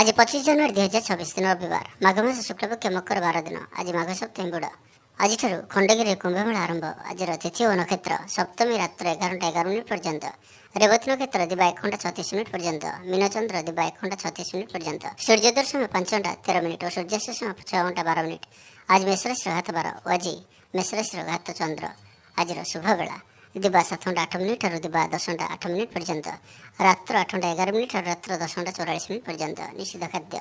आज 25 जनवरी 2026 दिन रविवार माघ मास शुक्लपक्ष मकर 12 दिन। आज माघ सप्तमी बुड़। आज खंडगिरी कुंभमेला आरंभ। आज तिथि व नक्षत्र सप्तमी रात्र 11:11 पर्यंत, रेवती नक्षत्र दिबा 1:36 पर्यंत, मीनचंद्र दिबा 1:36 पर्यंत, सूर्योदय समय 5:13 और सूर्यास्त समय 6:12। आज मेषराशि घात 12 और आज मेषराशि घात चंद्र। आज शुभ बेला दिबा 7:08 और दिबा 10:08 पर्यंत, रात्र 8:11 और रात्र 10:44 पर्यंत। निषिद्ध खाद्य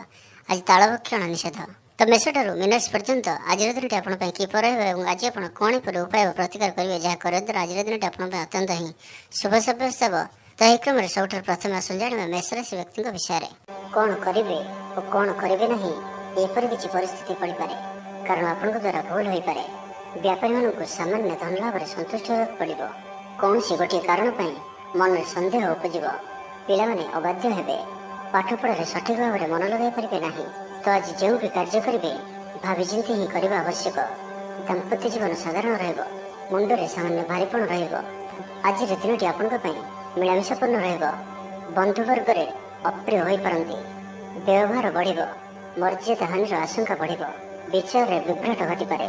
आज तालभक्षण निषेध। तो मेषठारू मीनराशि पर्यंत आज दिन आपण किपर आज आप कौन पर उपाय प्रतिकार करेंगे जहाँ कर द्वारा आज दिन आपण अत्यंत ही शुभ सब्यस्त हे। तो यह क्रम सब प्रथम आसन जाना मेषराशि व्यक्ति विषय कौन करेंगे और कौन करेंगे ना एपरी किसी परिस्थिति पड़पे, कारण आपण द्वारा भूल हो पाए। व्यापारी मानक सामान्य धन लाभ सन्तुष्ट होगा पड़ो। कौन सी गोटे कारण मन में सन्देह उपज पाने अबाध्य हे। पाठपढ़ा सठिक भाव में मन लगे पारे ना। तो आज जो भी कार्य करेंगे भाविचिंती ही करने आवश्यक। दाम्पत्य जीवन साधारण रुंडे सामान्य भारीपण आज दिन टी आपण मिलामिशापूर्ण बंधुवर्ग में अप्रिय हो पारती। व्यवहार बढ़ मर्यादा हानि आशंका बढ़ विचार में विभ्राट घटीपे।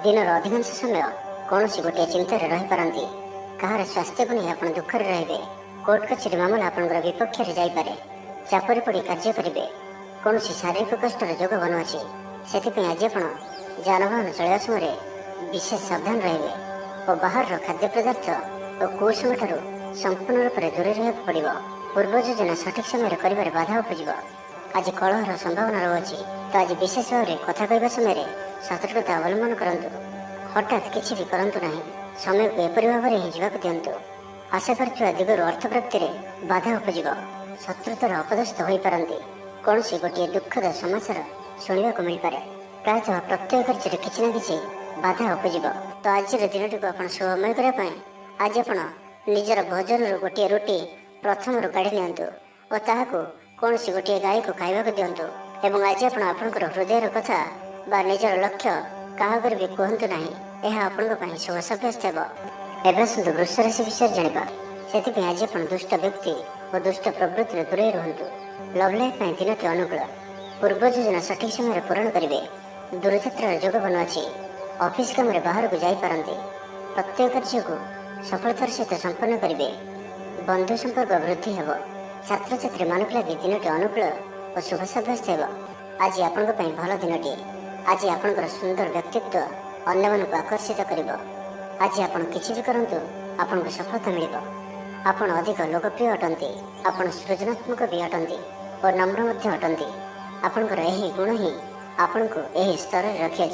दिन अधिकांश समय कौन सी गोटे चिंतार रही पारती। कहार स्वास्थ्य को नहीं आप दुखर रे। कोर्ट कचेरी मामला आपंकर विपक्ष जापे। चापरी पड़ी कार्य करेंगे। कौन सी शारीरिक कष्टर जोग बनुची से आज आप जानवाहन चलवा समय विशेष सावधान रे और बाहर खाद्य पदार्थ और कुसंग ठार संपूर्ण रूप से दूर रहा पड़ो। पूर्व योजना सठिक समय कर बाधा उपज। आज कलहर संभावना रही। तो आज विशेष भाव में कथा कहवा समय सतर्कता अवलंबन करूँ। हठात किसी भी करूँ ना। समय को एपरी भाव में ही जावाक दिंतु। आशा कर दिगरू अर्थ प्राप्ति में बाधा उपज। शत्रुतार अपदस्थ हो पारती। कौन सी गोटे दुखद समाचार शुणा को मिल पाए। प्रायतः प्रत्येक कार्य किसी न कि बाधा उपज। तो आज दिन टी आप शुभमय करने आज आप निजर भोजन गोटे रोटी प्रथम काढ़ी नियंतु और ताहाको कौन सी गोटे गाय को खाइबा दिंतु। एवं आज आपणकर हृदय कथा बा निजर लक्ष्य क्या भी कहतु ना। यह आपण शुभ सब्यस्त हे। आसतु वृष राशि विषय जाना। से आज आप दुष्ट व्यक्ति और दुष्ट प्रवृत्ति दूरे रुहतु। लव लाइफ दिन टी अनुकूल। पूर्व योजना सठिक समय पूरण करेंगे। दूरयात्रार जोग बनुची। ऑफिस काम बाहर को जापारती। प्रत्येक कार्य को सफलतार सहित संपन्न करेंगे। बंधु संपर्क वृद्धि हे। छात्र छात्री मानक लगे दिन टी अनुकूल और शुभ सब्यस्त हे। आज आपण भल दिन टी। आज आपणकर सुंदर व्यक्तित्व अन्य मानक आकर्षित कर। आज आप किसी भी करूँ आपन को सफलता मिल। आपन अधिक लोकप्रिय अटंती। आपन सृजनात्मक भी अटंती और नम्र अटंती। आपणकर यही गुण ही आपण को यही स्तर रखी।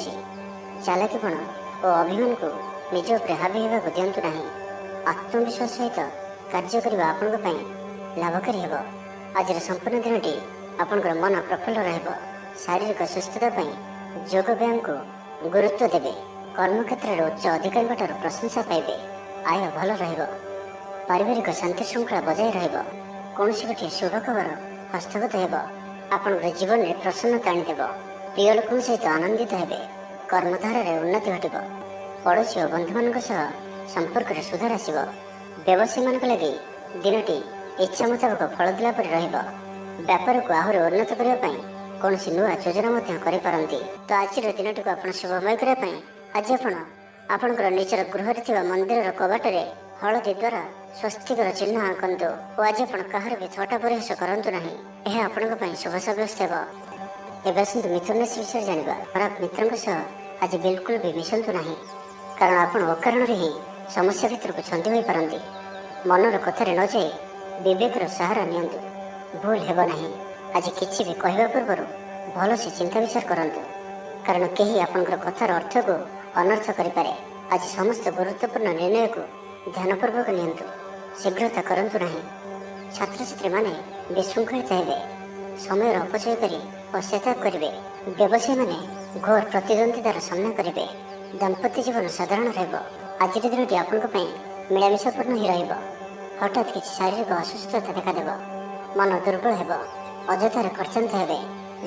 चालाकीपण और अभिमान को निज उपर हावी होगा दिंतु ना। आत्मविश्वास सहित कार्य करने आपण लाभकारी हे। आज संपूर्ण दिन टी आपणकर मन प्रफुल्ल रहिब। शारीरिक सुस्थता योग व्यायाम को गुरुत्व देवे। कर्मक्षेत्र में उच्च अधिकारी ठार प्रशंसा पाइबे। आय भल रहिब। पारिवारिक शांति श्रृंखला बजाय रहिब। कौन सी गोटे शुभ खबर हस्तगत हेब। आपण जीवन में प्रसन्नता आनीदेव। प्रिय लोकों सहित आनंदित हेबे। कर्मधार में उन्नति घटिब। पड़ोशी और बंधु मान संपर्क में सुधार आसब। व्यवसायी मान लगे दिनटी इच्छा मुताबक फल दिला पर रहिब। व्यापार को आहरी उन्नत करने कौन सी नुआ योजना करें। तो आज दिन टी आप शुभमय करने आज आपणकर निजर गृह मंदिर कबाटे हलदी द्वारा स्वस्तिकर चिन्ह आंकतु और आज आप कहार भी थटा परिहास करूँ ना। यह आपण शुभ सब्यस्त हे। आसतु मिथुन राशि विषय जाना। खराब मित्रों आज बिल्कुल भी मिशंतु ना, कारण आप अकारण ही समस्या भर को छंदी हो पारती। मनर कथार न जाए विवेकर सहारा नियंतु। भूल हेब ना। आज किसी भी कहवा पूर्व भल से चिंता विचार करूँ, कारण कहीं आपंकर कथार अर्थ को अनर्थ करें। आज समस्त गुरुत्वपूर्ण निर्णय को ध्यानपूर्वक नियंतु। शीघ्रता करूँ ना। छात्र छात्री माने विशृंखलित हे। समय अपचय कर पश्चाताप करेंगे। व्यवसायी माने घोर प्रतिद्वंदितार सामना करेंगे। दाम्पत्य जीवन साधारण रहिब। आज दिन टी आपण मिलामिशापूर्ण ही रहिब। हठात किसी शारीरिक असुस्थता देखादेव। मन दुर्बल हेब। अजथार खर्चांत हे।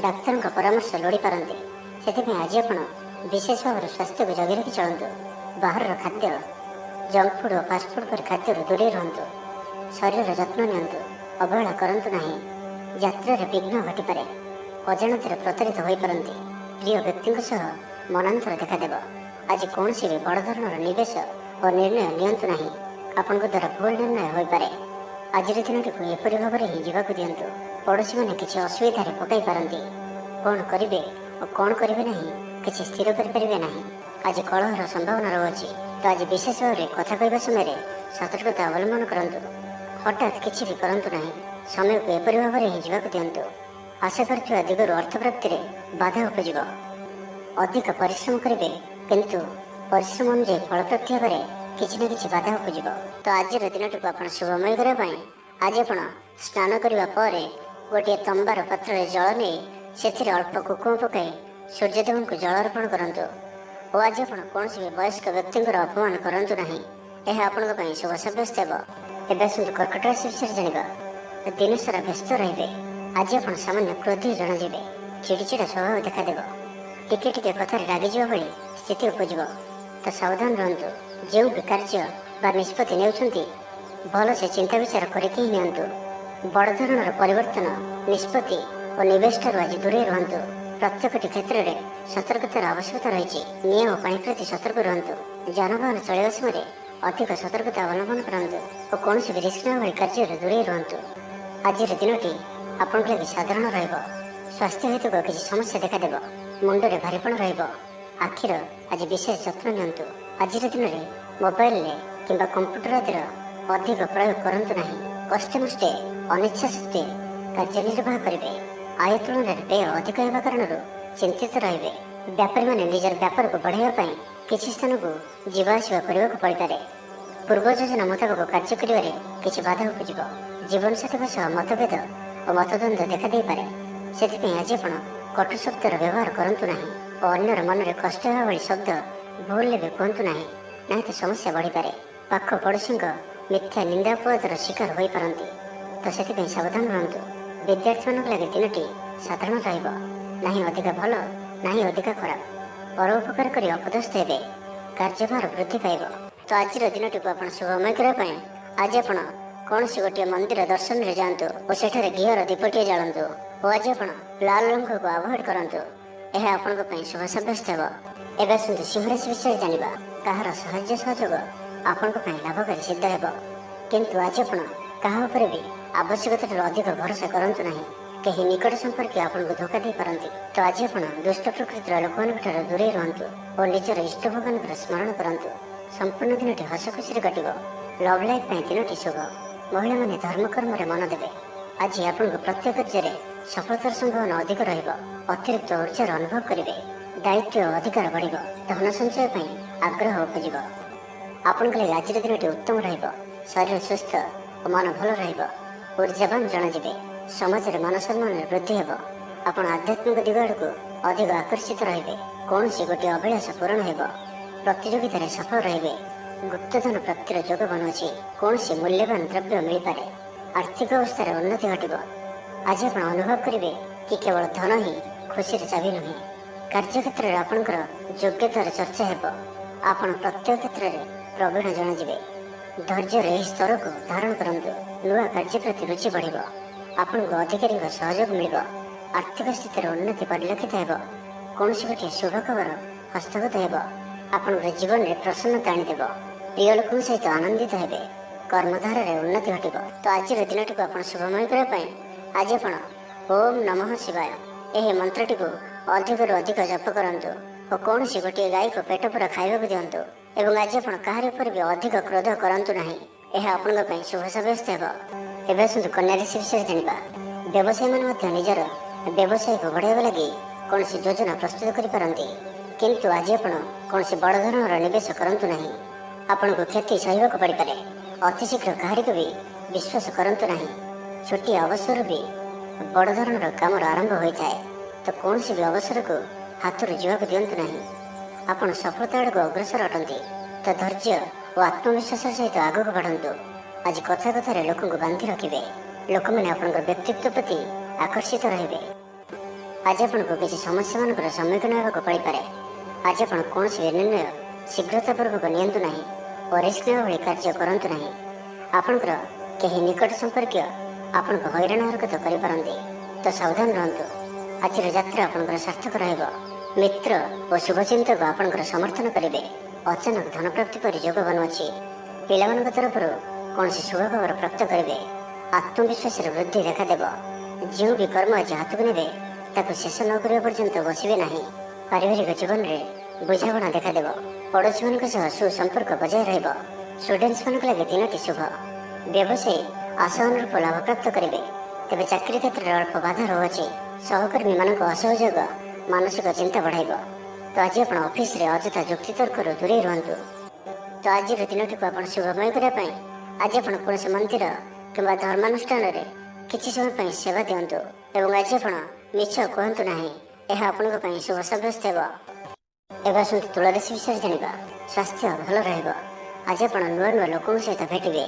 डाक्तर परामर्श लोड़ी पारती। से आज आप विशेष भाव स्वास्थ्य को जगह रखी चलतु। बाहर खाद्य जंक फूड और फास्ट फूड पर खाद्य दूरे रुहतु। शरीर जत्न नियंतु। अवहेला करूँ ना। ଯାତ୍ରାରେ ବିଘ୍ନ ଘଟିପାରେ, ଅଜାଣତରେ ପ୍ରତାରିତ ହୋଇପାରନ୍ତି, ପ୍ରିୟ ବ୍ୟକ୍ତିଙ୍କ ସହ ମନାନ୍ତର ଦେଖାଦେବ। ଆଜି କୌଣସି ବି ବଡ଼ ଧରଣର ନିବେଶ ଓ ନିର୍ଣ୍ଣୟ ନିଅନ୍ତୁ ନାହିଁ, ଆପଣଙ୍କ ଦ୍ୱାରା ଭୁଲ ନିର୍ଣ୍ଣୟ ହୋଇପାରେ। ଆଜିର ଦିନଟିକୁ ଏପରି ଭାବରେ ହିଁ ଯିବାକୁ ଦିଅନ୍ତୁ। ପଡ଼ୋଶୀମାନେ କିଛି ଅସୁବିଧାରେ ପକାଇ ପାରନ୍ତି। କ'ଣ କରିବେ ଓ କ'ଣ କରିବେ ନାହିଁ କିଛି ସ୍ଥିର କରିପାରିବେ ନାହିଁ। ଆଜି କଳହର ସମ୍ଭାବନା ରହୁଅଛି, ତ ଆଜି ବିଶେଷ ଭାବରେ କଥା କହିବା ସମୟରେ ସତର୍କତା ଅବଲମ୍ବନ କରନ୍ତୁ। ହଠାତ୍ କିଛି ବି କରନ୍ତୁ ନାହିଁ, ସମୟକୁ ଏପରି ଭାବରେ ହିଁ ଯିବାକୁ ଦିଅନ୍ତୁ। ଆଶା କରିଥିବା ଦିଗରୁ ଅର୍ଥ ପ୍ରାପ୍ତିରେ ବାଧା ଉପୁଜିବ। ଅଧିକ ପରିଶ୍ରମ କରିବେ, କିନ୍ତୁ ପରିଶ୍ରମ ଅନୁଯାୟୀ ଫଳପ୍ରାପ୍ତି ହେବାରେ କିଛି ନା କିଛି ବାଧା ଉପୁଜିବ। ତ ଆଜିର ଦିନଟିକୁ ଆପଣ ଶୁଭମୟ କରିବା ପାଇଁ ଆଜି ଆପଣ ସ୍ନାନ କରିବା ପରେ ଗୋଟିଏ ତମ୍ବାର ପାତ୍ରରେ ଜଳ ନେଇ ସେଥିରେ ଅଳ୍ପ କୁକୁମ ପକାଇ ସୂର୍ଯ୍ୟଦେବଙ୍କୁ ଜଳ ଅର୍ପଣ କରନ୍ତୁ। ଓ ଆଜି ଆପଣ କୌଣସି ବି ବୟସ୍କ ବ୍ୟକ୍ତିଙ୍କର ଅପମାନ କରନ୍ତୁ ନାହିଁ, ଏହା ଆପଣଙ୍କ ପାଇଁ ଶୁଭ ସାବ୍ୟସ୍ତ ହେବ। ଏବେ ଆସନ୍ତୁ କର୍କଟ ରାଶି ବିଷୟରେ ଜାଣିବା। ଦିନସାରା ବ୍ୟସ୍ତ ରହିବେ। ଆଜି ଆପଣ ସାମାନ୍ୟ କ୍ରୋଧୀ ଜଣାଯିବେ। ଚିଡ଼ିଚିଡ଼ା ସ୍ୱଭାବ ଦେଖାଦେବ। ଟିକେ ଟିକେ କଥାରେ ରାଗିଯିବା ଭଳି ସ୍ଥିତି ଉପୁଜିବ, ତ ସାବଧାନ ରୁହନ୍ତୁ। ଯେଉଁ ବି କାର୍ଯ୍ୟ ବା ନିଷ୍ପତ୍ତି ନେଉଛନ୍ତି ଭଲସେ ଚିନ୍ତା ବିଚାର କରିକି ହିଁ ନିଅନ୍ତୁ। ବଡ଼ ଧରଣର ପରିବର୍ତ୍ତନ, ନିଷ୍ପତ୍ତି ଓ ନିବେଶଠାରୁ ଆଜି ଦୂରେଇ ରୁହନ୍ତୁ। ପ୍ରତ୍ୟେକଟି କ୍ଷେତ୍ରରେ ସତର୍କତାର ଆବଶ୍ୟକତା ରହିଛି। ନିଆଁ ଓ ପାଣି ପ୍ରତି ସତର୍କ ରୁହନ୍ତୁ। ଯାନବାହନ ଚଳାଇବା ସମୟରେ ଅଧିକ ସତର୍କତା ଅବଲମ୍ବନ କରନ୍ତୁ ଓ କୌଣସି ବି ରିସ୍କ ନେବା ଭଳି କାର୍ଯ୍ୟରୁ ଦୂରେଇ ରୁହନ୍ତୁ। ଆଜିର ଦିନଟି ଆପଣଙ୍କ ଲାଗି ସାଧାରଣ ରହିବ। ସ୍ୱାସ୍ଥ୍ୟ ହେତୁକ କିଛି ସମସ୍ୟା ଦେଖାଦେବ। ମୁଣ୍ଡରେ ଭାରିପଣ ରହିବ। ଆଖିର ଆଜି ବିଶେଷ ଯତ୍ନ ନିଅନ୍ତୁ। ଆଜିର ଦିନରେ ମୋବାଇଲରେ କିମ୍ବା କମ୍ପ୍ୟୁଟର ଆଦିର ଅଧିକ ପ୍ରୟୋଗ କରନ୍ତୁ ନାହିଁ। କଷ୍ଟେମଷ୍ଟେ ଅନିଚ୍ଛା ସତ୍ତ୍ୱେ କାର୍ଯ୍ୟ ନିର୍ବାହ କରିବେ। ଆୟ ତୁଳନାରେ ବ୍ୟୟ ଅଧିକ ହେବା କାରଣରୁ ଚିନ୍ତିତ ରହିବେ। ବ୍ୟାପାରୀମାନେ ନିଜର ବ୍ୟାପାରକୁ ବଢ଼ାଇବା ପାଇଁ କିଛି ସ୍ଥାନକୁ ଯିବା ଆସିବା କରିବାକୁ ପଡ଼ିପାରେ। ପୂର୍ବ ଯୋଜନା ମୁତାବକ କାର୍ଯ୍ୟ କରିବାରେ କିଛି ବାଧା ଉପୁଜିବ। ଜୀବନସାଥୀଙ୍କ ସହ ମତଭେଦ ଓ ମତଦ୍ୱନ୍ଦ୍ୱ ଦେଖାଦେଇପାରେ। ସେଥିପାଇଁ ଆଜି ଆପଣ କଟୁ ଶବ୍ଦର ବ୍ୟବହାର କରନ୍ତୁ ନାହିଁ ଓ ଅନ୍ୟର ମନରେ କଷ୍ଟ ହେବା ଭଳି ଶବ୍ଦ ଭୁଲରେ ବି କୁହନ୍ତୁ ନାହିଁ, ନାହିଁ ତ ସମସ୍ୟା ବଢ଼ିପାରେ। ପାଖ ପଡ଼ୋଶୀଙ୍କ ମିଥ୍ୟା ନିନ୍ଦା ଅପବାଦର ଶିକାର ହୋଇପାରନ୍ତି, ତ ସେଥିପାଇଁ ସାବଧାନ ରୁହନ୍ତୁ। ବିଦ୍ୟାର୍ଥୀମାନଙ୍କ ଲାଗି ଦିନଟି ସାଧାରଣ ରହିବ। ନାହିଁ ଅଧିକା ଭଲ, ନାହିଁ ଅଧିକା ଖରାପ। ପରୋପକାର କରି ଅପଦସ୍ଥ ହେବେ। କାର୍ଯ୍ୟଭାର ବୃଦ୍ଧି ପାଇବ। ତ ଆଜିର ଦିନଟିକୁ ଆପଣ ଶୁଭମୟ କରିବା ପାଇଁ ଆଜି ଆପଣ କୌଣସି ଗୋଟିଏ ମନ୍ଦିର ଦର୍ଶନରେ ଯାଆନ୍ତୁ ଓ ସେଠାରେ ଘିଅର ଦୀପଟିଏ ଜାଳନ୍ତୁ। ଓ ଆଜି ଆପଣ ଲାଲ ରଙ୍ଗକୁ ଆଭଏଡ୍ କରନ୍ତୁ। ଏହା ଆପଣଙ୍କ ପାଇଁ ଶୁଭ ସାବ୍ୟସ୍ତ ହେବ। ଏବେ ଆସନ୍ତୁ ସିଂହରାଶି ବିଷୟରେ ଜାଣିବା। କାହାର ସାହାଯ୍ୟ ସହଯୋଗ ଆପଣଙ୍କ ପାଇଁ ଲାଭକାରୀ ସିଦ୍ଧ ହେବ, କିନ୍ତୁ ଆଜି ଆପଣ କାହା ଉପରେ ବି ଆବଶ୍ୟକତାଠାରୁ ଅଧିକ ଭରସା କରନ୍ତୁ ନାହିଁ। କେହି ନିକଟ ସମ୍ପର୍କୀୟ ଆପଣଙ୍କୁ ଧୋକା ଦେଇପାରନ୍ତି, ତ ଆଜି ଆପଣ ଦୁଷ୍ଟ ପ୍ରକୃତିର ଲୋକମାନଙ୍କଠାରୁ ଦୂରେଇ ରୁହନ୍ତୁ ଓ ନିଜର ଇଷ୍ଟ ଭଗବାନଙ୍କର ସ୍ମରଣ କରନ୍ତୁ। ସମ୍ପୂର୍ଣ୍ଣ ଦିନଟି ହସ ଖୁସିରେ କଟିବ। ଲଭ୍ ଲାଇଫ୍ ପାଇଁ ଦିନଟି ଶୁଭ। ମହିଳାମାନେ ଧର୍ମକର୍ମରେ ମନ ଦେବେ। ଆଜି ଆପଣଙ୍କ ପ୍ରତ୍ୟେକ କାର୍ଯ୍ୟରେ ସଫଳତାର ସମ୍ଭାବନା ଅଧିକ ରହିବ। ଅତିରିକ୍ତ ଉର୍ଜାର ଅନୁଭବ କରିବେ। ଦାୟିତ୍ୱ ଓ ଅଧିକାର ବଢ଼ିବ। ଧନ ସଞ୍ଚୟ ପାଇଁ ଆଗ୍ରହ ଉପୁଜିବ। ଆପଣଙ୍କ ଲାଗି ଆଜିର ଦିନଟି ଉତ୍ତମ ରହିବ। ଶରୀର ସୁସ୍ଥ ଓ ମନ ଭଲ ରହିବ। ଉର୍ଜାବାନ ଜଣାଯିବେ। ସମାଜରେ ମାନ ସମ୍ମାନରେ ବୃଦ୍ଧି ହେବ। ଆପଣ ଆଧ୍ୟାତ୍ମିକ ଦିଗ ଆଡ଼କୁ ଅଧିକ ଆକର୍ଷିତ ରହିବେ। କୌଣସି ଗୋଟିଏ ଅଭିଳାଷ ପୂରଣ ହେବ। ପ୍ରତିଯୋଗିତାରେ ସଫଳ ରହିବେ। ଗୁପ୍ତଧନ ପ୍ରାପ୍ତିର ଯୋଗ ବନୁଅଛି। କୌଣସି ମୂଲ୍ୟବାନ ଦ୍ରବ୍ୟ ମିଳିପାରେ। ଆର୍ଥିକ ଅବସ୍ଥାରେ ଉନ୍ନତି ଘଟିବ। ଆଜି ଆପଣ ଅନୁଭବ କରିବେ କି କେବଳ ଧନ ହିଁ ଖୁସିର ଚାବି ନୁହେଁ। କାର୍ଯ୍ୟକ୍ଷେତ୍ରରେ ଆପଣଙ୍କର ଯୋଗ୍ୟତାର ଚର୍ଚ୍ଚା ହେବ। ଆପଣ ପ୍ରତ୍ୟେକ କ୍ଷେତ୍ରରେ ପ୍ରବୀଣ ଜଣାଯିବେ। ଧୈର୍ଯ୍ୟର ଏହି ସ୍ତରକୁ ଧାରଣ କରନ୍ତୁ। ନୂଆ କାର୍ଯ୍ୟ ପ୍ରତି ରୁଚି ବଢ଼ିବ। ଆପଣଙ୍କୁ ଅଧିକାରୀଙ୍କ ସହଯୋଗ ମିଳିବ। ଆର୍ଥିକ ସ୍ଥିତିର ଉନ୍ନତି ପରିଲକ୍ଷିତ ହେବ। କୌଣସି ଗୋଟିଏ ଶୁଭ ଖବର ହସ୍ତଗତ ହେବ। ଆପଣଙ୍କର ଜୀବନରେ ପ୍ରସନ୍ନତା ଆଣିଦେବ। ପ୍ରିୟ ଲୋକଙ୍କ ସହିତ ଆନନ୍ଦିତ ହେବେ। କର୍ମଧାରାରେ ଉନ୍ନତି ଘଟିବ। ତ ଆଜିର ଦିନଟିକୁ ଆପଣ ଶୁଭମୟ କରିବା ପାଇଁ ଆଜି ଆପଣ ଓମ୍ ନମଃ ଶିବାୟ ଏହି ମନ୍ତ୍ରଟିକୁ ଅଧିକରୁ ଅଧିକ ଜପ କରନ୍ତୁ ଓ କୌଣସି ଗୋଟିଏ ଗାଈକୁ ପେଟ ପୂରା ଖାଇବାକୁ ଦିଅନ୍ତୁ। ଏବଂ ଆଜି ଆପଣ କାହାରି ଉପରେ ବି ଅଧିକ କ୍ରୋଧ କରନ୍ତୁ ନାହିଁ। ଏହା ଆପଣଙ୍କ ପାଇଁ ଶୁଭ ସାବ୍ୟସ୍ତ ହେବ। ଏବେ ଆସନ୍ତୁ କନ୍ୟା ରାଶି ବିଷୟରେ ଜାଣିବା। ବ୍ୟବସାୟୀମାନେ ମଧ୍ୟ ନିଜର ବ୍ୟବସାୟକୁ ବଢ଼ାଇବା ଲାଗି କୌଣସି ଯୋଜନା ପ୍ରସ୍ତୁତ କରିପାରନ୍ତି, କିନ୍ତୁ ଆଜି ଆପଣ କୌଣସି ବଡ଼ ଧରଣର ନିବେଶ କରନ୍ତୁ ନାହିଁ। ଆପଣଙ୍କୁ କ୍ଷତି ସହିବାକୁ ପଡ଼ିପାରେ। ଅତିଶୀଘ୍ର କାହାରିକୁ ବି ବିଶ୍ୱାସ କରନ୍ତୁ ନାହିଁ। ଛୋଟିଆ ଅବସରରୁ ବି ବଡ଼ ଧରଣର କାମର ଆରମ୍ଭ ହୋଇଥାଏ, ତ କୌଣସି ବି ଅବସରକୁ ହାତରୁ ଯିବାକୁ ଦିଅନ୍ତୁ ନାହିଁ। ଆପଣ ସଫଳତା ଆଡ଼କୁ ଅଗ୍ରସର ଅଟନ୍ତି, ତ ଧୈର୍ଯ୍ୟ ଓ ଆତ୍ମବିଶ୍ୱାସର ସହିତ ଆଗକୁ ବଢ଼ନ୍ତୁ। ଆଜି କଥା କଥାରେ ଲୋକଙ୍କୁ ବାନ୍ଧି ରଖିବେ। ଲୋକମାନେ ଆପଣଙ୍କର ବ୍ୟକ୍ତିତ୍ୱ ପ୍ରତି ଆକର୍ଷିତ ରହିବେ। ଆଜି ଆପଣଙ୍କୁ କିଛି ସମସ୍ୟାମାନଙ୍କର ସମ୍ମୁଖୀନ ହେବାକୁ ପଡ଼ିପାରେ। ଆଜି ଆପଣ କୌଣସି ନିର୍ଣ୍ଣୟ ଶୀଘ୍ରତାପୂର୍ବକ ନିଅନ୍ତୁ ନାହିଁ ଓ ରିସ୍କ ନେବା ଭଳି କାର୍ଯ୍ୟ କରନ୍ତୁ ନାହିଁ। ଆପଣଙ୍କର କେହି ନିକଟ ସମ୍ପର୍କୀୟ ଆପଣଙ୍କୁ ହଇରାଣ ହରକତ କରିପାରନ୍ତି, ତ ସାବଧାନ ରୁହନ୍ତୁ। ଆଜିର ଯାତ୍ରା ଆପଣଙ୍କର ସାର୍ଥକ ରହିବ। ମିତ୍ର ଓ ଶୁଭଚିନ୍ତକ ଆପଣଙ୍କର ସମର୍ଥନ କରିବେ। ଅଚାନକ ଧନପ୍ରାପ୍ତି ପରି ଯୋଗ ବନୁଅଛି। ପିଲାମାନଙ୍କ ତରଫରୁ କୌଣସି ଶୁଭ ଖବର ପ୍ରାପ୍ତ କରିବେ। ଆତ୍ମବିଶ୍ୱାସରେ ବୃଦ୍ଧି ଦେଖାଦେବ। ଯେଉଁ ବି କର୍ମ ଆଜି ହାତକୁ ନେବେ ତାକୁ ଶେଷ ନ କରିବା ପର୍ଯ୍ୟନ୍ତ ବସିବେ ନାହିଁ। ପାରିବାରିକ ଜୀବନରେ ବୁଝାମଣା ଦେଖାଦେବ। ପଡ଼ୋଶୀମାନଙ୍କ ସହ ସୁସମ୍ପର୍କ ବଜାୟ ରହିବ। ଷ୍ଟୁଡେଣ୍ଟସମାନଙ୍କ ଲାଗି ଦିନଟି ଶୁଭ। ବ୍ୟବସାୟୀ ଆଶା ଅନୁରୂପ ଲାଭପ୍ରାପ୍ତ କରିବେ। ତେବେ ଚାକିରି କ୍ଷେତ୍ରରେ ଅଳ୍ପ ବାଧା ରହୁଅଛି। ସହକର୍ମୀମାନଙ୍କ ଅସହଯୋଗ ମାନସିକ ଚିନ୍ତା ବଢ଼ାଇବ। ତ ଆଜି ଆପଣ ଅଫିସରେ ଅଯଥା ଯୁକ୍ତିତର୍କରୁ ଦୂରେଇ ରୁହନ୍ତୁ। ତ ଆଜିର ଦିନଟିକୁ ଆପଣ ଶୁଭମୟ କରିବା ପାଇଁ ଆଜି ଆପଣ କୌଣସି ମନ୍ଦିର କିମ୍ବା ଧର୍ମାନୁଷ୍ଠାନରେ କିଛି ସମୟ ପାଇଁ ସେବା ଦିଅନ୍ତୁ ଏବଂ ଆଜି ଆପଣ ମିଛ କୁହନ୍ତୁ ନାହିଁ। ଏହା ଆପଣଙ୍କ ପାଇଁ ଶୁଭ ସାବ୍ୟସ୍ତ ହେବ। ଏବେ ଆସନ୍ତୁ ତୁଳାରାଶି ବିଷୟରେ ଜାଣିବା। ସ୍ୱାସ୍ଥ୍ୟ ଭଲ ରହିବ। ଆଜି ଆପଣ ନୂଆ ନୂଆ ଲୋକଙ୍କ ସହିତ ଭେଟିବେ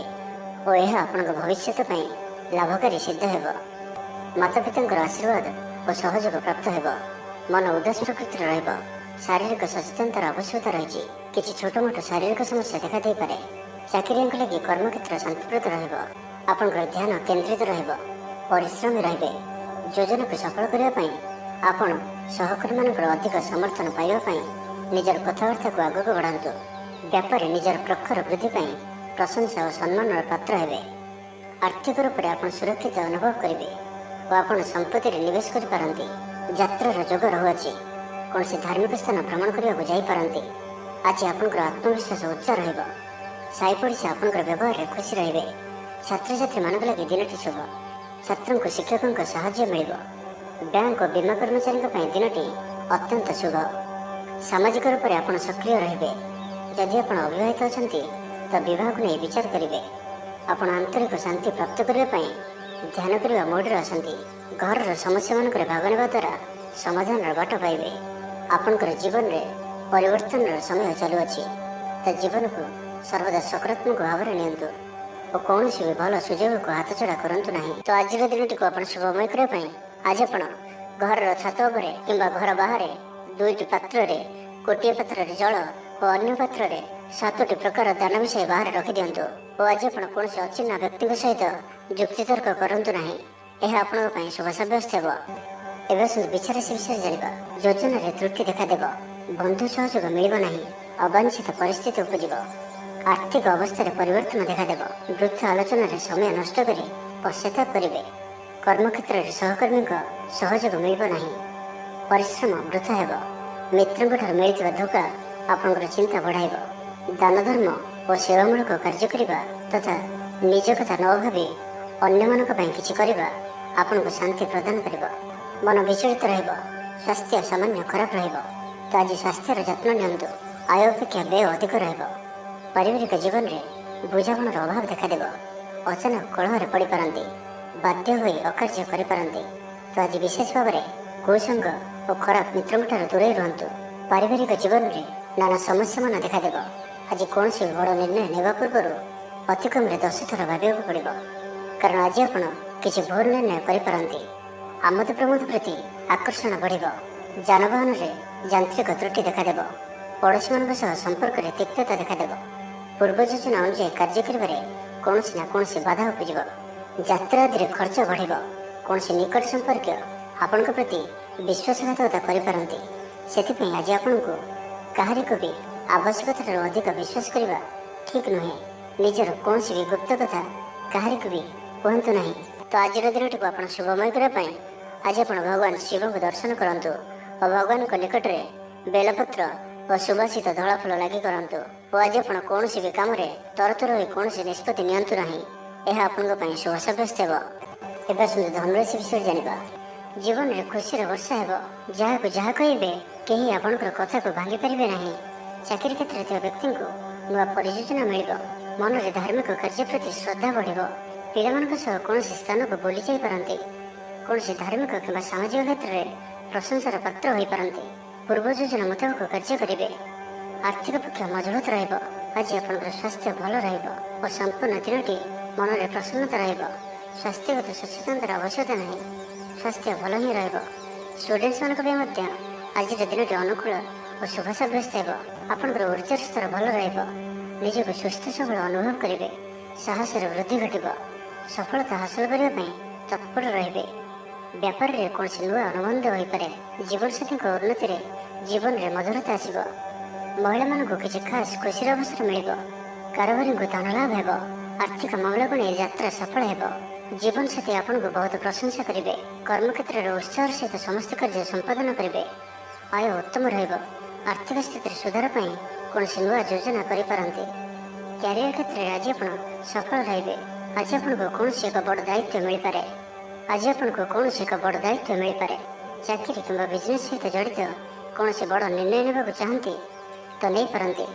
ଓ ଏହା ଆପଣଙ୍କ ଭବିଷ୍ୟତ ପାଇଁ ଲାଭକାରୀ ସିଦ୍ଧ ହେବ। ମାତାପିତାଙ୍କର ଆଶୀର୍ବାଦ ଓ ସହଯୋଗ ପ୍ରାପ୍ତ ହେବ। ମନ ଉଦାସ ପ୍ରକୃତିର ରହିବ। ଶାରୀରିକ ସଚେତନତାର ଆବଶ୍ୟକତା ରହିଛି। କିଛି ଛୋଟମୋଟ ଶାରୀରିକ ସମସ୍ୟା ଦେଖାଦେଇପାରେ। ଚାକିରିଆଙ୍କ ଲାଗି କର୍ମକ୍ଷେତ୍ର ଶାନ୍ତିପ୍ରଦ ରହିବ। ଆପଣଙ୍କର ଧ୍ୟାନ କେନ୍ଦ୍ରିତ ରହିବ। ପରିଶ୍ରମୀ ରହିବେ। ଯୋଜନାକୁ ସଫଳ କରିବା ପାଇଁ ଆପଣ ସହକର୍ମୀମାନଙ୍କର ଅଧିକ ସମର୍ଥନ ପାଇବା ପାଇଁ ନିଜର କଥାବାର୍ତ୍ତାକୁ ଆଗକୁ ବଢ଼ାନ୍ତୁ। ବ୍ୟାପାରରେ ନିଜର ପ୍ରଖର ବୃଦ୍ଧି ପାଇଁ ପ୍ରଶଂସା ଓ ସମ୍ମାନର ପାତ୍ର ହେବେ। ଆର୍ଥିକ ରୂପରେ ଆପଣ ସୁରକ୍ଷିତ ଅନୁଭବ କରିବେ ଓ ଆପଣ ସମ୍ପତ୍ତିରେ ନିବେଶ କରିପାରନ୍ତି। ଯାତ୍ରାର ଯୋଗ ରହୁଅଛି। କୌଣସି ଧାର୍ମିକ ସ୍ଥାନ ଭ୍ରମଣ କରିବାକୁ ଯାଇପାରନ୍ତି। ଆଜି ଆପଣଙ୍କର ଆତ୍ମବିଶ୍ୱାସ ଉଚ୍ଚ ରହିବ। ସାହି ପଡ଼ିଶା ଆପଣଙ୍କର ବ୍ୟବହାରରେ ଖୁସି ରହିବେ। ଛାତ୍ରଛାତ୍ରୀମାନଙ୍କ ଲାଗି ଦିନଟି ଶୁଭ। ଛାତ୍ରଙ୍କୁ ଶିକ୍ଷକଙ୍କ ସାହାଯ୍ୟ ମିଳିବ। ବ୍ୟାଙ୍କ ଓ ବୀମା କର୍ମଚାରୀଙ୍କ ପାଇଁ ଦିନଟି ଅତ୍ୟନ୍ତ ଶୁଭ। ସାମାଜିକ ରୂପରେ ଆପଣ ସକ୍ରିୟ ରହିବେ। ଯଦି ଆପଣ ଅବିବାହିତ ଅଛନ୍ତି ତ ବିବାହକୁ ନେଇ ବିଚାର କରିବେ। ଆପଣ ଆନ୍ତରିକ ଶାନ୍ତି ପ୍ରାପ୍ତ କରିବା ପାଇଁ ଧ୍ୟାନ କରିବା ମୋଡ଼ରେ ଅଛନ୍ତି। ଘରର ସମସ୍ୟାମାନଙ୍କରେ ଭାଗ ନେବା ଦ୍ୱାରା ସମାଧାନର ବାଟ ପାଇବେ। ଆପଣଙ୍କର ଜୀବନରେ ପରିବର୍ତ୍ତନର ସମୟ ଚାଲୁଅଛି। ତ ଜୀବନକୁ ସର୍ବଦା ସକାରାତ୍ମକ ଭାବରେ ନିଅନ୍ତୁ ଓ କୌଣସି ବି ଭଲ ସୁଯୋଗକୁ ହାତଛଡ଼ା କରନ୍ତୁ ନାହିଁ। ତ ଆଜିର ଦିନଟିକୁ ଆପଣ ଶୁଭମୟ କରିବା ପାଇଁ ଆଜି ଆପଣ ଘରର ଛାତ ଉପରେ କିମ୍ବା ଘର ବାହାରେ 2ଟି ପାତ୍ରରେ ଗୋଟିଏ ପାତ୍ରରେ ଜଳ ଓ ଅନ୍ୟ ପାତ୍ରରେ 7ଟି ପ୍ରକାର ଦାନ ମିଶାଇ ବାହାରେ ରଖିଦିଅନ୍ତୁ ଓ ଆଜି ଆପଣ କୌଣସି ଅଚିହ୍ନା ବ୍ୟକ୍ତିଙ୍କ ସହିତ ଯୁକ୍ତିତର୍କ କରନ୍ତୁ ନାହିଁ। ଏହା ଆପଣଙ୍କ ପାଇଁ ଶୁଭ ସାବ୍ୟସ୍ତ ହେବ। ଏବେ ଆସନ୍ତୁ ବିଚାରାଶି ବିଷୟରେ ଜାଣିବା। ଯୋଜନାରେ ତ୍ରୁଟି ଦେଖାଦେବ। ବନ୍ଧୁ ସହଯୋଗ ମିଳିବ ନାହିଁ। ଅବାଞ୍ଛିତ ପରିସ୍ଥିତି ଉପୁଜିବ। ଆର୍ଥିକ ଅବସ୍ଥାରେ ପରିବର୍ତ୍ତନ ଦେଖାଦେବ। ବୃଥା ଆଲୋଚନାରେ ସମୟ ନଷ୍ଟ କରି ପଶ୍ଚାତାପ କରିବେ। କର୍ମକ୍ଷେତ୍ରରେ ସହକର୍ମୀଙ୍କ ସହଯୋଗ ମିଳିବ ନାହିଁ। ପରିଶ୍ରମ ବୃଥା ହେବ। ମିତ୍ରଙ୍କଠାରୁ ମିଳିଥିବା ଧୋକା ଆପଣଙ୍କର ଚିନ୍ତା ବଢ଼ାଇବ। ଦାନ ଧର୍ମ ଓ ସେବାମୂଳକ କାର୍ଯ୍ୟ କରିବା ତଥା ନିଜ କଥା ନ ଭାବି ଅନ୍ୟମାନଙ୍କ ପାଇଁ କିଛି କରିବା ଆପଣଙ୍କୁ ଶାନ୍ତି ପ୍ରଦାନ କରିବ। ମନ ବିଚଳିତ ରହିବ। ସ୍ୱାସ୍ଥ୍ୟ ସାମାନ୍ୟ ଖରାପ ରହିବ। ତ ଆଜି ସ୍ୱାସ୍ଥ୍ୟର ଯତ୍ନ ନିଅନ୍ତୁ। ଆୟ ଅପେକ୍ଷା ବ୍ୟୟ ଅଧିକ ରହିବ। ପାରିବାରିକ ଜୀବନରେ ବୁଝାମଣାର ଅଭାବ ଦେଖାଦେବ। ଅଚାନକ କଳହରେ ପଡ଼ିପାରନ୍ତି। ବାଧ୍ୟ ହୋଇ ଅକାର୍ଯ୍ୟ କରିପାରନ୍ତି। ତ ଆଜି ବିଶେଷ ଭାବରେ କୁସଙ୍ଗ ଓ ଖରାପ ମିତ୍ରଙ୍କଠାରୁ ଦୂରେଇ ରୁହନ୍ତୁ। ପାରିବାରିକ ଜୀବନରେ ନାନା ସମସ୍ୟାମାନ ଦେଖାଦେବ। ଆଜି କୌଣସି ବଡ଼ ନିର୍ଣ୍ଣୟ ନେବା ପୂର୍ବରୁ ଅତି କମ୍ରେ 10 ଥର ଭାବିବାକୁ ପଡ଼ିବ। କାରଣ ଆଜି ଆପଣ କିଛି ଭୁଲ ନିର୍ଣ୍ଣୟ କରିପାରନ୍ତି। ଆମୋଦ ପ୍ରମୋଦ ପ୍ରତି ଆକର୍ଷଣ ବଢ଼ିବ। ଯାନବାହନରେ ଯାନ୍ତ୍ରିକ ତ୍ରୁଟି ଦେଖାଦେବ। ପଡ଼ୋଶୀମାନଙ୍କ ସହ ସମ୍ପର୍କରେ ତିକ୍ତତା ଦେଖାଦେବ। ପୂର୍ବ ଯୋଜନା ଅନୁଯାୟୀ କାର୍ଯ୍ୟ କରିବାରେ କୌଣସି ନା କୌଣସି ବାଧା ଉପୁଜିବ। ଯାତ୍ରା ଆଦିରେ ଖର୍ଚ୍ଚ ବଢ଼ିବ। କୌଣସି ନିକଟ ସମ୍ପର୍କୀୟ ଆପଣଙ୍କ ପ୍ରତି ବିଶ୍ୱାସଘାତକତା କରିପାରନ୍ତି। ସେଥିପାଇଁ ଆଜି ଆପଣଙ୍କୁ କାହାରିକୁ ବି ଆବଶ୍ୟକତାଠାରୁ ଅଧିକ ବିଶ୍ୱାସ କରିବା ଠିକ୍ ନୁହେଁ। ନିଜର କୌଣସି ବି ଗୁପ୍ତ କଥା କାହାରିକୁ ବି କୁହନ୍ତୁ ନାହିଁ। ତ ଆଜିର ଦିନଟିକୁ ଆପଣ ଶୁଭମୟ କରିବା ପାଇଁ ଆଜି ଆପଣ ଭଗବାନ ଶିବଙ୍କୁ ଦର୍ଶନ କରନ୍ତୁ ଓ ଭଗବାନଙ୍କ ନିକଟରେ ବେଲପତ୍ର ଓ ସୁବାସିତ ଧଳା ଫୁଲ ଲାଗି କରନ୍ତୁ ଓ ଆଜି ଆପଣ କୌଣସି ବି କାମରେ ତରତର ହୋଇ କୌଣସି ନିଷ୍ପତ୍ତି ନିଅନ୍ତୁ ନାହିଁ। ଏହା ଆପଣଙ୍କ ପାଇଁ ଶୁଭ ସାବ୍ୟସ୍ତ ହେବ। ଏବେ ଆସନ୍ତୁ ଧନୁରାଶି ବିଷୟରେ ଜାଣିବା। ଜୀବନରେ ଖୁସିର ବର୍ଷା ହେବ। ଯାହାକୁ ଯାହା କହିବେ କେହି ଆପଣଙ୍କର କଥାକୁ ଭାଙ୍ଗି ପାରିବେ ନାହିଁ। ଚାକିରି କ୍ଷେତ୍ରରେ ଥିବା ବ୍ୟକ୍ତିଙ୍କୁ ନୂଆ ପରିଯୋଜନା ମିଳିବ। ମନରେ ଧାର୍ମିକ କାର୍ଯ୍ୟ ପ୍ରତି ଶ୍ରଦ୍ଧା ବଢ଼ିବ। ପିଲାମାନଙ୍କ ସହ କୌଣସି ସ୍ଥାନକୁ ବୁଲି ଯାଇପାରନ୍ତି। କୌଣସି ଧାର୍ମିକ କିମ୍ବା ସାମାଜିକ କ୍ଷେତ୍ରରେ ପ୍ରଶଂସାର ପାତ୍ର ହୋଇପାରନ୍ତି। ପୂର୍ବ ଯୋଜନା ମୁତାବକ କାର୍ଯ୍ୟ କରିବେ। ଆର୍ଥିକ ପକ୍ଷ ମଜବୁତ ରହିବ। ଆଜି ଆପଣଙ୍କର ସ୍ୱାସ୍ଥ୍ୟ ଭଲ ରହିବ ଓ ସମ୍ପୂର୍ଣ୍ଣ ଦିନଟି ମନରେ ପ୍ରସନ୍ନତା ରହିବ। ସ୍ୱାସ୍ଥ୍ୟଗତ ସଚେତନତାର ଆବଶ୍ୟକତା ନାହିଁ। ସ୍ୱାସ୍ଥ୍ୟ ଭଲ ହିଁ ରହିବ। ଷ୍ଟୁଡେଣ୍ଟସମାନଙ୍କ ପାଇଁ ମଧ୍ୟ ଆଜିର ଦିନଟି ଅନୁକୂଳ ଓ ଶୁଭ ସାବ୍ୟସ୍ତ ହେବ। ଆପଣଙ୍କର ଉର୍ଜାର ସ୍ତର ଭଲ ରହିବ। ନିଜକୁ ସୁସ୍ଥ ସବଳ ଅନୁଭବ କରିବେ। ସାହସର ବୃଦ୍ଧି ଘଟିବ। ସଫଳତା ହାସଲ କରିବା ପାଇଁ ତତ୍ପର ରହିବେ। ବ୍ୟାପାରରେ କୌଣସି ନୂଆ ଅନୁବନ୍ଧ ହୋଇପାରେ। ଜୀବନସାଥୀଙ୍କ ଉନ୍ନତିରେ ଜୀବନରେ ମଧୁରତା ଆସିବ। ମହିଳାମାନଙ୍କୁ କିଛି ଖାସ୍ ଖୁସିର ଅବସର ମିଳିବ। କାରବାରୀଙ୍କୁ ଧନ ଲାଭ ହେବ। ଆର୍ଥିକ ମାମଲାକୁ ନେଇ ଯାତ୍ରା ସଫଳ ହେବ। ଜୀବନସାଥୀ ଆପଣଙ୍କୁ ବହୁତ ପ୍ରଶଂସା କରିବେ। କର୍ମକ୍ଷେତ୍ରରେ ଉତ୍ସାହର ସହିତ ସମସ୍ତ କାର୍ଯ୍ୟ ସମ୍ପାଦନ କରିବେ। ଆୟ ଉତ୍ତମ ରହିବ। ଆର୍ଥିକ ସ୍ଥିତିରେ ସୁଧାର ପାଇଁ କୌଣସି ନୂଆ ଯୋଜନା କରିପାରନ୍ତି। କ୍ୟାରିୟର କ୍ଷେତ୍ରରେ ଆଜି ଆପଣ ସଫଳ ରହିବେ। ଆଜି ଆପଣଙ୍କୁ କୌଣସି ଏକ ବଡ଼ ଦାୟିତ୍ୱ ମିଳିପାରେ। ଚାକିରି କିମ୍ବା ବିଜନେସ୍ ସହିତ ଜଡ଼ିତ କୌଣସି ବଡ଼ ନିର୍ଣ୍ଣୟ ନେବାକୁ ଚାହାନ୍ତି ତ ନେଇପାରନ୍ତି।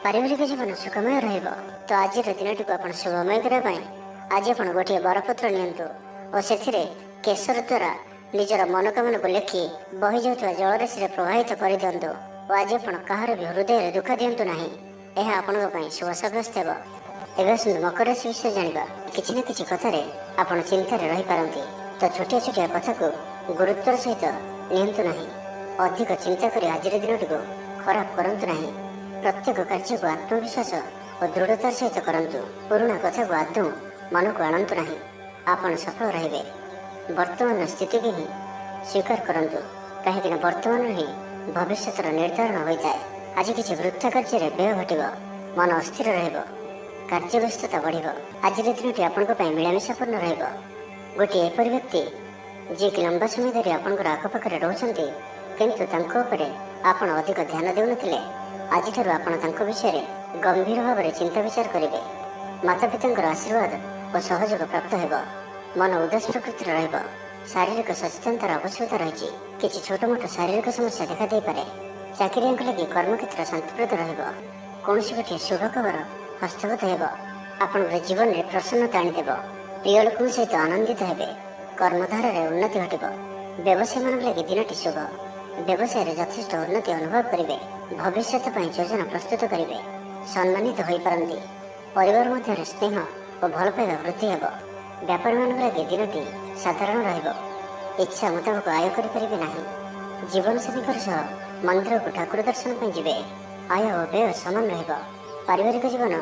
ପାରିବାରିକ ଜୀବନ ସୁଖମୟ ରହିବ। ତ ଆଜିର ଦିନଟିକୁ ଆପଣ ଶୁଭମୟ କରିବା ପାଇଁ ଆଜି ଆପଣ ଗୋଟିଏ ବରପତ୍ର ନିଅନ୍ତୁ ଓ ସେଥିରେ କେଶର ଦ୍ୱାରା ନିଜର ମନୋକାମନାକୁ ଲେଖି ବହିଯାଉଥିବା ଜଳରାଶିରେ ପ୍ରବାହିତ କରିଦିଅନ୍ତୁ। ଓ ଆଜି ଆପଣ କାହାର ବି ହୃଦୟରେ ଦୁଃଖ ଦିଅନ୍ତୁ ନାହିଁ। ଏହା ଆପଣଙ୍କ ପାଇଁ ଶୁଭ ସାବ୍ୟସ୍ତ ହେବ। ଏବେ ଆସନ୍ତୁ ମକର ରାଶି ବିଷୟରେ ଜାଣିବା। କିଛି ନା କିଛି କଥାରେ ଆପଣ ଚିନ୍ତାରେ ରହିପାରନ୍ତି। ତ ଛୋଟିଆ ଛୋଟିଆ କଥାକୁ ଗୁରୁତ୍ୱର ସହିତ ନିଅନ୍ତୁ ନାହିଁ। ଅଧିକ ଚିନ୍ତା କରି ଆଜିର ଦିନଟିକୁ ଖରାପ କରନ୍ତୁ ନାହିଁ। ପ୍ରତ୍ୟେକ କାର୍ଯ୍ୟକୁ ଆତ୍ମବିଶ୍ୱାସ ଓ ଦୃଢ଼ତାର ସହିତ କରନ୍ତୁ। ପୁରୁଣା କଥାକୁ ଆଦୌ ମନକୁ ଆଣନ୍ତୁ ନାହିଁ। ଆପଣ ସଫଳ ରହିବେ। ବର୍ତ୍ତମାନର ସ୍ଥିତିକୁ ହିଁ ସ୍ୱୀକାର କରନ୍ତୁ, କାହିଁକିନା ବର୍ତ୍ତମାନରୁ ହିଁ ଭବିଷ୍ୟତର ନିର୍ଦ୍ଧାରଣ ହୋଇଥାଏ। ଆଜି କିଛି ବୃଥା କାର୍ଯ୍ୟରେ ବ୍ୟୟ ଘଟିବ। ମନ ଅସ୍ଥିର ରହିବ। କାର୍ଯ୍ୟବ୍ୟସ୍ତତା ବଢ଼ିବ। ଆଜିର ଦିନଟି ଆପଣଙ୍କ ପାଇଁ ମିଳାମିଶାପୂର୍ଣ୍ଣ ରହିବ। ଗୋଟିଏ ଏପରି ବ୍ୟକ୍ତି ଯିଏକି ଲମ୍ବା ସମୟ ଧରି ଆପଣଙ୍କର ଆଖପାଖରେ ରହୁଛନ୍ତି କିନ୍ତୁ ତାଙ୍କ ଉପରେ ଆପଣ ଅଧିକ ଧ୍ୟାନ ଦେଉନଥିଲେ, ଆଜିଠାରୁ ଆପଣ ତାଙ୍କ ବିଷୟରେ ଗମ୍ଭୀର ଭାବରେ ଚିନ୍ତା ବିଚାର କରିବେ। ମାତାପିତାଙ୍କର ଆଶୀର୍ବାଦ ଓ ସହଯୋଗ ପ୍ରାପ୍ତ ହେବ। ମନ ଉଦାସ ପ୍ରକୃତିର ରହିବ। ଶାରୀରିକ ସଚେତନତାର ଆବଶ୍ୟକତା ରହିଛି। କିଛି ଛୋଟମୋଟ ଶାରୀରିକ ସମସ୍ୟା ଦେଖାଦେଇପାରେ। ଚାକିରିଆଙ୍କ ଲାଗି କର୍ମକ୍ଷେତ୍ର ଶାନ୍ତିପ୍ରଦ ରହିବ। କୌଣସି ଗୋଟିଏ ଶୁଭ ଖବର ହସ୍ତଗତ ହେବ। ଆପଣଙ୍କର ଜୀବନରେ ପ୍ରସନ୍ନତା ଆଣିଦେବ। ପ୍ରିୟ ଲୋକଙ୍କ ସହିତ ଆନନ୍ଦିତ ହେବେ। କର୍ମଧାରାରେ ଉନ୍ନତି ଘଟିବ। ବ୍ୟବସାୟୀମାନଙ୍କ ଲାଗି ଦିନଟି ଶୁଭ। ବ୍ୟବସାୟରେ ଯଥେଷ୍ଟ ଉନ୍ନତି ଅନୁଭବ କରିବେ। ଭବିଷ୍ୟତ ପାଇଁ ଯୋଜନା ପ୍ରସ୍ତୁତ କରିବେ। ସମ୍ମାନିତ ହୋଇପାରନ୍ତି। ପରିବାର ମଧ୍ୟରେ ସ୍ନେହ ଓ ଭଲ ପାଇବା ବୃଦ୍ଧି ହେବ। ବ୍ୟାପାରୀମାନଙ୍କ ଲାଗି ଦିନଟି ସାଧାରଣ ରହିବ। ଇଚ୍ଛା ମୁତାବକ ଆୟ କରିପାରିବେ ନାହିଁ। ଜୀବନସାଥୀଙ୍କ ସହ ମନ୍ଦିରକୁ ଠାକୁର ଦର୍ଶନ ପାଇଁ ଯିବେ। ଆୟ ଓ ବ୍ୟୟ ସମାନ ରହିବ। ପାରିବାରିକ ଜୀବନ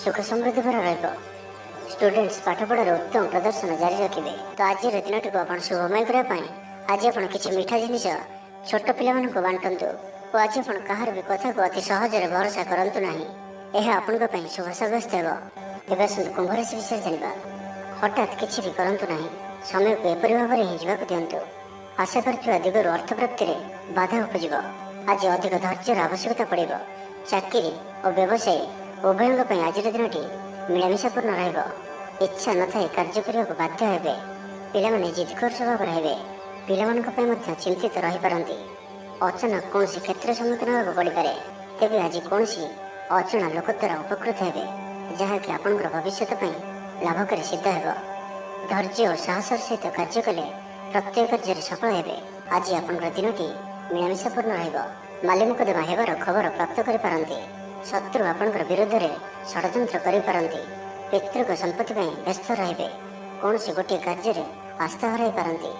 ସୁଖ ସମୃଦ୍ଧି ଭରା ରହିବ। ଷ୍ଟୁଡେଣ୍ଟସ୍ ପାଠପଢ଼ାରେ ଉତ୍ତମ ପ୍ରଦର୍ଶନ ଜାରି ରଖିବେ। ତ ଆଜିର ଦିନଟିକୁ ଆପଣ ଶୁଭମୟ କରିବା ପାଇଁ ଆଜି ଆପଣ କିଛି ମିଠା ଜିନିଷ ଛୋଟ ପିଲାମାନଙ୍କୁ ବାଣ୍ଟନ୍ତୁ ଓ ଆଜି ଆପଣ କାହାର ବି କଥାକୁ ଅତି ସହଜରେ ଭରସା କରନ୍ତୁ ନାହିଁ। ଏହା ଆପଣଙ୍କ ପାଇଁ ଶୁଭ ସାବ୍ୟସ୍ତ ହେବ। ଏବେ ଆସନ୍ତୁ କୁମ୍ଭ ରାଶି ବିଷୟରେ ଜାଣିବା। ହଠାତ୍ କିଛି ବି କରନ୍ତୁ ନାହିଁ। ସମୟକୁ ଏପରି ଭାବରେ ହିଁ ଯିବାକୁ ଦିଅନ୍ତୁ। ଆଶା କରିଥିବା ଦିଗରୁ ଅର୍ଥ ପ୍ରାପ୍ତିରେ ବାଧା ଉପୁଜିବ। ଆଜି ଅଧିକ ଧୈର୍ଯ୍ୟର ଆବଶ୍ୟକତା ପଡ଼ିବ। ଚାକିରି ଓ ବ୍ୟବସାୟୀ ଉଭୟଙ୍କ ପାଇଁ ଆଜିର ଦିନଟି ମିଳାମିଶାପୂର୍ଣ୍ଣ ରହିବ। ଇଚ୍ଛା ନଥାଇ କାର୍ଯ୍ୟ କରିବାକୁ ବାଧ୍ୟ ହେବେ। ପିଲାମାନେ ଜିଦ୍ଖୋର ସ୍ୱଭାବର ହେବେ। ପିଲାମାନଙ୍କ ପାଇଁ ମଧ୍ୟ ଚିନ୍ତିତ ରହିପାରନ୍ତି। ଅଚାନକ କୌଣସି କ୍ଷେତ୍ରରେ ସମ୍ମୁଖୀନ ହେବାକୁ ପଡ଼ିପାରେ। ତେବେ ଆଜି କୌଣସି ଅଜଣା ଲୋକ ଦ୍ୱାରା ଉପକୃତ ହେବେ, ଯାହାକି ଆପଣଙ୍କର ଭବିଷ୍ୟତ ପାଇଁ ଲାଭକାରୀ ସିଦ୍ଧ ହେବ। ଧୈର୍ଯ୍ୟ ଓ ସାହସର ସହିତ କାର୍ଯ୍ୟ କଲେ ପ୍ରତ୍ୟେକ କାର୍ଯ୍ୟରେ ସଫଳ ହେବେ। ଆଜି ଆପଣଙ୍କର ଦିନଟି ମିଳାମିଶାପୂର୍ଣ୍ଣ ରହିବ। ମାଲି ମୁକଦ୍ଦମା ହେବାର ଖବର ପ୍ରାପ୍ତ କରିପାରନ୍ତି। ଶତ୍ରୁ ଆପଣଙ୍କର ବିରୁଦ୍ଧରେ ଷଡ଼ଯନ୍ତ୍ର କରିପାରନ୍ତି। ପିତୃକ ସମ୍ପତ୍ତି ପାଇଁ ବ୍ୟସ୍ତ ରହିବେ। କୌଣସି ଗୋଟିଏ କାର୍ଯ୍ୟରେ ଆସ୍ଥା ହରାଇ ପାରନ୍ତି।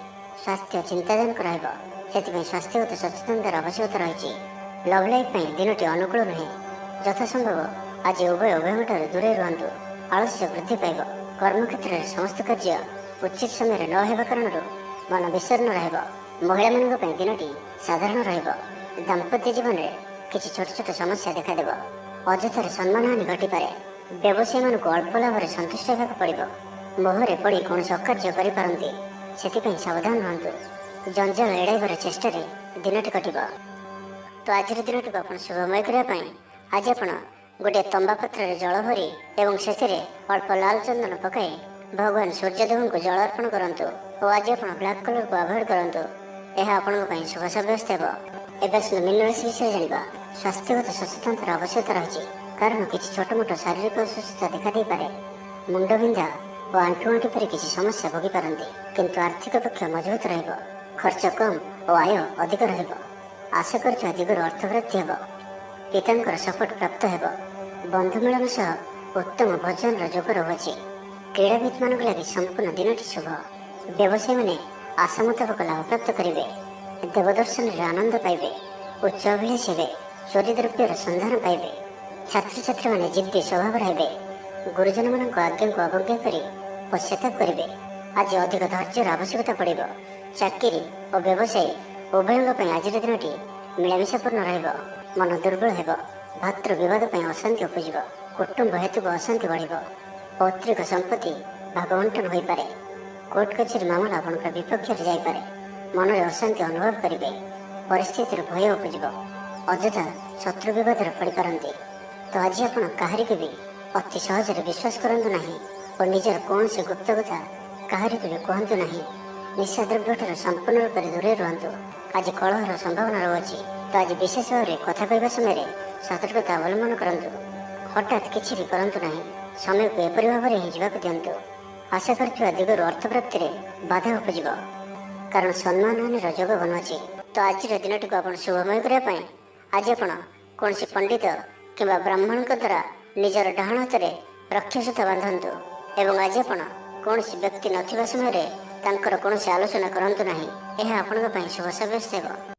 ସ୍ୱାସ୍ଥ୍ୟ ଚିନ୍ତାଜନକ ରହିବ। ସେଥିପାଇଁ ସ୍ୱାସ୍ଥ୍ୟଗତ ସଚେତନତାର ଆବଶ୍ୟକତା ରହିଛି। ଲଭ୍ ଲାଇଫ୍ ପାଇଁ ଦିନଟି ଅନୁକୂଳ ନୁହେଁ। ଯଥାସମ୍ଭବ ଆଜି ଉଭୟଙ୍କଠାରୁ ଦୂରେଇ ରୁହନ୍ତୁ। ଆଳସ୍ୟ ବୃଦ୍ଧି ପାଇବ। କର୍ମକ୍ଷେତ୍ରରେ ସମସ୍ତ କାର୍ଯ୍ୟ ଉଚିତ ସମୟରେ ନ ହେବା କାରଣରୁ ମନ ବିଷର୍ଣ୍ଣ ରହିବ। ମହିଳାମାନଙ୍କ ପାଇଁ ଦିନଟି ସାଧାରଣ ରହିବ। ଦାମ୍ପତ୍ୟ ଜୀବନରେ କିଛି ଛୋଟ ଛୋଟ ସମସ୍ୟା ଦେଖାଦେବ। ଅଯଥାରେ ସମ୍ମାନହାନି ଘଟିପାରେ। ବ୍ୟବସାୟୀମାନଙ୍କୁ ଅଳ୍ପ ଲାଭରେ ସନ୍ତୁଷ୍ଟ ହେବାକୁ ପଡ଼ିବ। ମୋହରେ ପଡ଼ି କୌଣସି ଅକାର୍ଯ୍ୟ କରିପାରନ୍ତି। ସେଥିପାଇଁ ସାବଧାନ ରୁହନ୍ତୁ। ଜଞ୍ଜାଳ ଏଡ଼ାଇବାର ଚେଷ୍ଟାରେ ଦିନଟି କଟିବ। ତ ଆଜିର ଦିନଟିକୁ ଆପଣ ଶୁଭମୟ କରିବା ପାଇଁ ଆଜି ଆପଣ ଗୋଟିଏ ତମ୍ବା ପାତ୍ରରେ ଜଳ ଭରି ଏବଂ ସେଥିରେ ଅଳ୍ପ ଲାଲ ଚନ୍ଦନ ପକାଇ ଭଗବାନ ସୂର୍ଯ୍ୟଦେବଙ୍କୁ ଜଳ ଅର୍ପଣ କରନ୍ତୁ ଓ ଆଜି ଆପଣ ବ୍ଲାକ୍ କଲରକୁ ଆଭଏଡ୍ କରନ୍ତୁ। ଏହା ଆପଣଙ୍କ ପାଇଁ ଶୁଭ ସାବ୍ୟସ୍ତ ହେବ। ଏବେ ଆସନ୍ତୁ ମୀନ ରାଶି ବିଷୟରେ ଜାଣିବା। ସ୍ୱାସ୍ଥ୍ୟଗତ ସଚେତନତାର ଆବଶ୍ୟକତା ରହିଛି, କାରଣ କିଛି ଛୋଟମୋଟ ଶାରୀରିକ ଅସୁସ୍ଥତା ଦେଖାଦେଇପାରେ। ମୁଣ୍ଡବିନ୍ଧା ଓ ଆଣ୍ଠୁଗଣ୍ଠି ପରି କିଛି ସମସ୍ୟା ଭୋଗିପାରନ୍ତି, କିନ୍ତୁ ଆର୍ଥିକ ପକ୍ଷ ମଜବୁତ ରହିବ। ଖର୍ଚ୍ଚ କମ୍ ଓ ଆୟ ଅଧିକ ରହିବ। ଆଶା କରିଥିବା ଦିଗରୁ ଅର୍ଥପ୍ରାପ୍ତି ହେବ। ପିତାଙ୍କର ସପୋର୍ଟ ପ୍ରାପ୍ତ ହେବ। ବନ୍ଧୁ ମିଳନ ସହ ଉତ୍ତମ ଭୋଜନର ଯୋଗ ରହୁଅଛି। କ୍ରୀଡ଼ାବିତମାନଙ୍କ ଲାଗି ସମ୍ପୂର୍ଣ୍ଣ ଦିନଟି ଶୁଭ। ବ୍ୟବସାୟୀମାନେ ଆଶା ମୁତାବକ ଲାଭପ୍ରାପ୍ତ କରିବେ। ଦେବଦର୍ଶନରେ ଆନନ୍ଦ ପାଇବେ। ଉଚ୍ଚ ଅଭିଳାଷୀ ହେବେ। ଚୋରି ଦ୍ରବ୍ୟର ସନ୍ଧାନ ପାଇବେ। ଛାତ୍ରଛାତ୍ରୀମାନେ ଜିଦ୍ଦି ସ୍ୱଭାବର ହେବେ। ଗୁରୁଜନମାନଙ୍କ ଆଜ୍ଞାକୁ ଅବଜ୍ଞା କରି ପଶ୍ଚାତାପ କରିବେ। ଆଜି ଅଧିକ ଧୈର୍ଯ୍ୟର ଆବଶ୍ୟକତା ପଡ଼ିବ। ଚାକିରି ଓ ବ୍ୟବସାୟୀ ଉଭୟଙ୍କ ପାଇଁ ଆଜିର ଦିନଟି ମିଳାମିଶାପୂର୍ଣ୍ଣ ରହିବ। ମନ ଦୁର୍ବଳ ହେବ। ଭାତୃ ବିବାଦ ପାଇଁ ଅଶାନ୍ତି ଉପୁଜିବ। କୁଟୁମ୍ବ ହେତୁକୁ ଅଶାନ୍ତି ବଢ଼ିବ। ପୈତୃକ ସମ୍ପତ୍ତି ଭାଗ ବଣ୍ଟନ ହୋଇପାରେ। କୋର୍ଟ କଚେରୀ ମାମଲା ଆପଣଙ୍କ ବିପକ୍ଷରେ ଯାଇପାରେ। ମନରେ ଅଶାନ୍ତି ଅନୁଭବ କରିବେ। ପରିସ୍ଥିତିର ଭୟ ଉପୁଜିବ। ଅଯଥା ଶତ୍ରୁ ବିବାଦରେ ପଡ଼ିପାରନ୍ତି। ତ ଆଜି ଆପଣ କାହାରିକୁ ବି ଅତି ସହଜରେ ବିଶ୍ୱାସ କରନ୍ତୁ ନାହିଁ ଓ ନିଜର କୌଣସି ଗୁପ୍ତ କଥା କାହାରିକୁ ବି କୁହନ୍ତୁ ନାହିଁ। ନିଶାଦ୍ରବ୍ୟଠାରୁ ସମ୍ପୂର୍ଣ୍ଣ ରୂପରେ ଦୂରେଇ ରୁହନ୍ତୁ। ଆଜି କଳହର ସମ୍ଭାବନା ରହୁଅଛି। ତ ଆଜି ବିଶେଷ ଭାବରେ କଥା କହିବା ସମୟରେ ସତର୍କତା ଅବଲମ୍ବନ କରନ୍ତୁ। ହଠାତ୍ କିଛି ବି କରନ୍ତୁ ନାହିଁ। ସମୟକୁ ଏପରି ଭାବରେ ହିଁ ଯିବାକୁ ଦିଅନ୍ତୁ। ଆଶା କରିଥିବା ଦିଗରୁ ଅର୍ଥପ୍ରାପ୍ତିରେ ବାଧା ଉପୁଜିବ। କାରଣ ସମ୍ମାନହାନିର ଯୋଗ ବନୁଅଛି। ତ ଆଜିର ଦିନଟିକୁ ଆପଣ ଶୁଭମୟ କରିବା ପାଇଁ ଆଜି ଆପଣ କୌଣସି ପଣ୍ଡିତ କିମ୍ବା ବ୍ରାହ୍ମଣଙ୍କ ଦ୍ୱାରା ନିଜର ଡାହାଣ ହାତରେ ରକ୍ଷାସୂତା ବାନ୍ଧନ୍ତୁ ଏବଂ ଆଜି ଆପଣ କୌଣସି ବ୍ୟକ୍ତି ନଥିବା ସମୟରେ ତାଙ୍କର କୌଣସି ଆଲୋଚନା କରନ୍ତୁ ନାହିଁ। ଏହା ଆପଣଙ୍କ ପାଇଁ ଶୁଭ ସାବ୍ୟସ୍ତ ହେବ।